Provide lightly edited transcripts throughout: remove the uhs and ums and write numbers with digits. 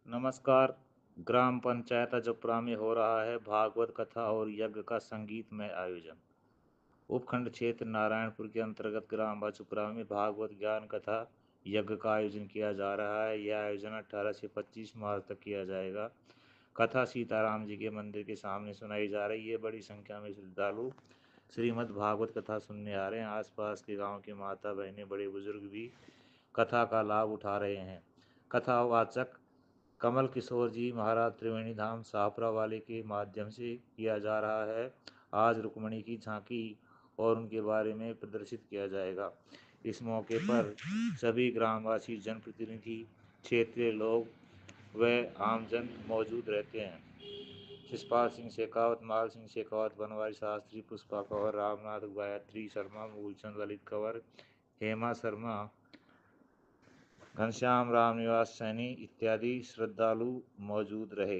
नमस्कार। ग्राम पंचायत अजपुरा में हो रहा है भागवत कथा और यज्ञ का संगीतमय आयोजन। उपखंड क्षेत्र नारायणपुर के अंतर्गत ग्राम अजपुरा में भागवत ज्ञान कथा यज्ञ का आयोजन किया जा रहा है। यह आयोजन 18 से 25 मार्च तक किया जाएगा। कथा सीताराम जी के मंदिर के सामने सुनाई जा रही है। बड़ी संख्या में श्रद्धालु श्रीमद् भागवत कथा सुनने आ रहे हैं। आसपास के गांव की माता बहनें बड़े बुजुर्ग भी कथा का लाभ उठा रहे हैं। कथावाचक कमल किशोर जी महाराज त्रिवेणी धाम शाहपुरा वाले के माध्यम से किया जा रहा है। आज रुक्मणी की झांकी और उनके बारे में प्रदर्शित किया जाएगा। इस मौके पर सभी ग्रामवासी, जनप्रतिनिधि, क्षेत्रीय लोग व आमजन मौजूद रहते हैं। शिषपाल सिंह शेखावत, माल सिंह शेखावत, बनवारी शास्त्री, पुष्पा कंवर, रामनाथ, गायत्री शर्मा, मूलचंद, ललित कंवर, हेमा शर्मा, घनश्याम, रामनिवास सैनी इत्यादि श्रद्धालु मौजूद रहे।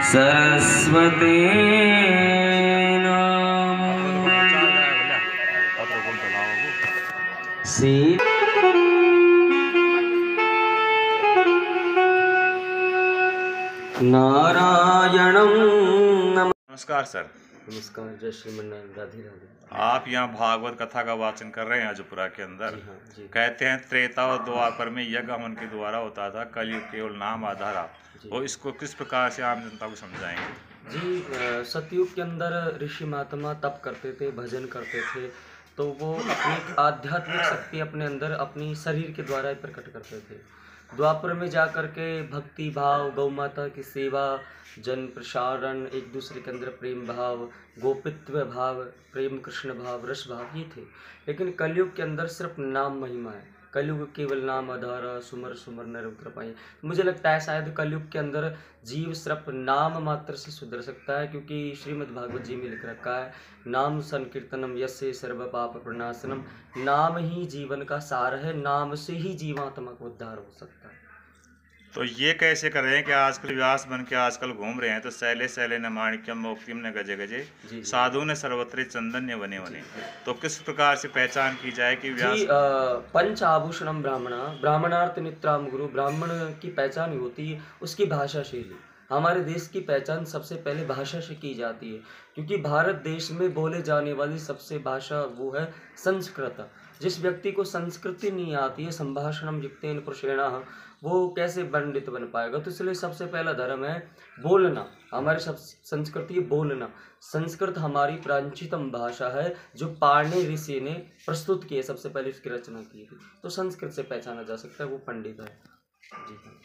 सरस्वती नारायणं नमस्कार सर। नमस्कार, जय श्रीमन्नारायण, राधे राधे। आप यहाँ भागवत कथा का वाचन कर रहे हैं अजपुरा के अंदर। जी हाँ, जी। कहते हैं त्रेता और द्वापर में यज्ञ हवन के द्वारा होता था, कलयुग केवल नाम आधारा। और इसको किस प्रकार से आम जनता को समझाएंगे? जी, सतयुग के अंदर ऋषि महात्मा तप करते थे, भजन करते थे, तो वो अपनी आध्यात्मिक शक्ति अपने अंदर अपनी शरीर के द्वारा ही प्रकट करते थे। द्वापर में जा कर के भक्ति भाव, गौ माता की सेवा, जन प्रसारण, एक दूसरे के अंदर प्रेम भाव, गोपित्व भाव, प्रेम कृष्ण भाव, रस भाव ये थे। लेकिन कलयुग के अंदर सिर्फ नाम महिमा है। कलयुग केवल नाम आधारा, सुमर सुमर नर कृपाई। मुझे लगता है शायद कलयुग के अंदर जीव सिर्फ नाम मात्र से सुधर सकता है, क्योंकि श्रीमद् भागवत जी में लिख रखा है, नाम संकीर्तनम यस्य सर्व पाप प्रणाशनम। नाम ही जीवन का सार है, नाम से ही जीवात्मा को उद्धार हो सकता है। तो ये कैसे कर रहे हैं कि आजकल व्यास बन के आजकल घूम रहे हैं, तो सैले सैले न माणिक्यम मोक्तिम न गजे गजे, साधु ने सर्वत्र चंदन्य बने बने। तो किस प्रकार से पहचान की जाए कि व्यास? जी, पंच आभूषणम ब्राह्मणार्थ मित्राम गुरु। ब्राह्मण की पहचान होती है उसकी भाषा शैली। हमारे देश की पहचान सबसे पहले भाषा से की जाती है, क्योंकि भारत देश में बोले जाने वाली सबसे भाषा वो है संस्कृत। जिस व्यक्ति को संस्कृति नहीं आती है, संभाषणम युक्तेन पुरुषेणः, वो कैसे पंडित बन पाएगा? तो इसलिए सबसे पहला धर्म है बोलना। हमारी सब संस्कृति है बोलना। संस्कृत हमारी प्राचीनतम भाषा है, जो पाणिनि ऋषि ने प्रस्तुत की है, सबसे पहले इसकी रचना की थी। तो संस्कृत से पहचाना जा सकता है वो पंडित है। जी हाँ।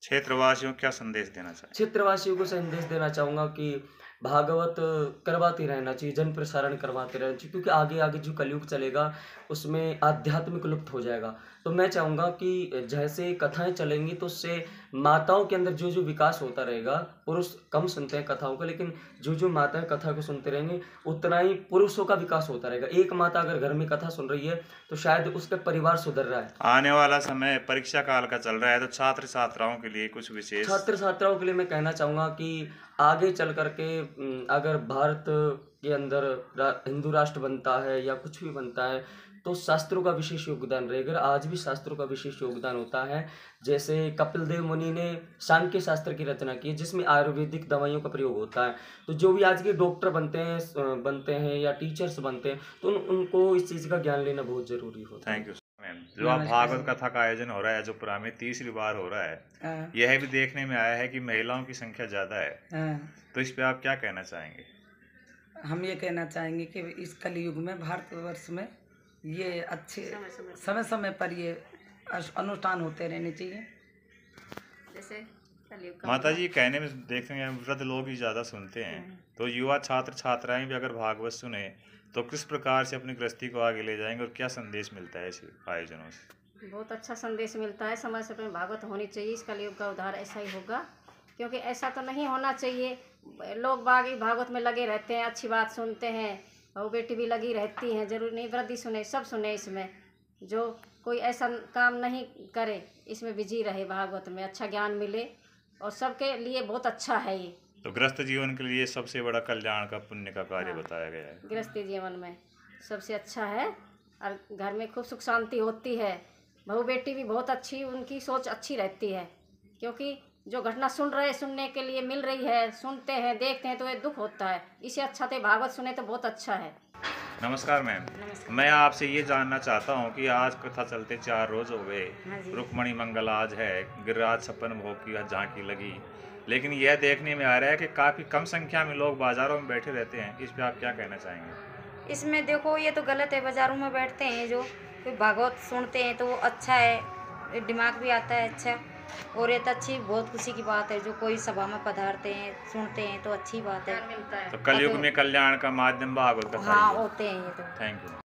क्षेत्रवासियों को क्या संदेश देना चाहिए? क्षेत्रवासियों को संदेश देना चाहूँगा कि भागवत करवाते रहना चाहिए, जन प्रसारण करवाते रहना चाहिए, क्योंकि आगे आगे जो कलयुग चलेगा उसमें आध्यात्मिक लुप्त हो जाएगा। तो मैं चाहूँगा कि जैसे कथाएं चलेंगी तो उससे माताओं के अंदर जो जो विकास होता रहेगा, पुरुष कम सुनते हैं कथाओं को, लेकिन जो जो माताएं कथा को सुनते रहेंगे उतना ही पुरुषों का विकास होता रहेगा। एक माता अगर घर में कथा सुन रही है तो शायद उसका परिवार सुधर रहा है। आने वाला समय परीक्षा काल का चल रहा है, तो छात्र छात्राओं के लिए कुछ विशेष? छात्र छात्राओं के लिए मैं कहना चाहूँगा कि आगे चल कर के अगर भारत के अंदर हिंदू राष्ट्र बनता है या कुछ भी बनता है, तो शास्त्रों का विशेष योगदान रहेगा। आज भी शास्त्रों का विशेष योगदान होता है। जैसे कपिल देव मुनि ने सांख्य शास्त्र की रचना की है, जिसमें आयुर्वेदिक दवाइयों का प्रयोग होता है। तो जो भी आज के डॉक्टर बनते हैं या टीचर्स बनते हैं, तो उनको इस चीज़ का ज्ञान लेना बहुत जरूरी होता है। Thank you ma'am. जो आप भागवत कथा का आयोजन हो रहा है अजपुरा में, तीसरी बार हो रहा है, यह भी देखने में आया है कि महिलाओं की संख्या ज्यादा है, तो इस पे आप क्या कहना चाहेंगे? हम ये कहना चाहेंगे कि इस कलयुग में भारतवर्ष में ये अच्छे समय समय पर ये अनुष्ठान होते रहने चाहिए। जैसे माता जी कहने में देखते हैं वृद्ध लोग ही ज़्यादा सुनते हैं, तो युवा छात्र छात्राएं भी अगर भागवत सुने तो किस प्रकार से अपनी गृहस्थी को आगे ले जाएंगे और क्या संदेश मिलता है इस आयोजनों से? बहुत अच्छा संदेश मिलता है। समय समय भागवत होनी चाहिए। इस कलयुग का उद्धार ऐसा ही होगा, क्योंकि ऐसा तो नहीं होना चाहिए। लोग बाग ही भागवत में लगे रहते हैं, अच्छी बात सुनते हैं, और बेटी भी लगी रहती हैं। जरूरी नहीं वृद्धि सुने, सब सुने। इसमें जो कोई ऐसा काम नहीं करे, इसमें बिजी रहे, भागवत में अच्छा ज्ञान मिले, और सबके लिए बहुत अच्छा है ये। तो गृहस्थ जीवन के लिए सबसे बड़ा कल्याण का पुण्य का कार्य बताया गया है। गृहस्थी जीवन में सबसे अच्छा है, और घर में खूब सुख शांति होती है, बहू बेटी भी बहुत अच्छी, उनकी सोच अच्छी रहती है, क्योंकि जो घटना सुनने के लिए मिल रही है, सुनते हैं देखते हैं तो ये दुख होता है। इससे अच्छा तो भागवत सुने तो बहुत अच्छा है। नमस्कार मैम, मैं आपसे ये जानना चाहता हूँ कि आज कथा चलते 4 रोज हो गए, रुक्मणी मंगल आज है, गिरिराज छप्पन भोग की झांकी लगी, लेकिन यह देखने में आ रहा है कि काफ़ी कम संख्या में लोग बाज़ारों में बैठे रहते हैं। इस पे आप क्या कहना चाहेंगे? इसमें देखो ये तो गलत है, बाज़ारों में बैठते हैं जो कोई भागवत सुनते हैं तो वो अच्छा है, दिमाग भी आता है अच्छा, और ये तो अच्छी बहुत खुशी की बात है। जो कोई सभा में पधारते हैं सुनते हैं तो अच्छी बात है। तो कलयुग में कल्याण का माध्यम भागवत कथा हाँ ही है। होते हैं ये तो। Thank you.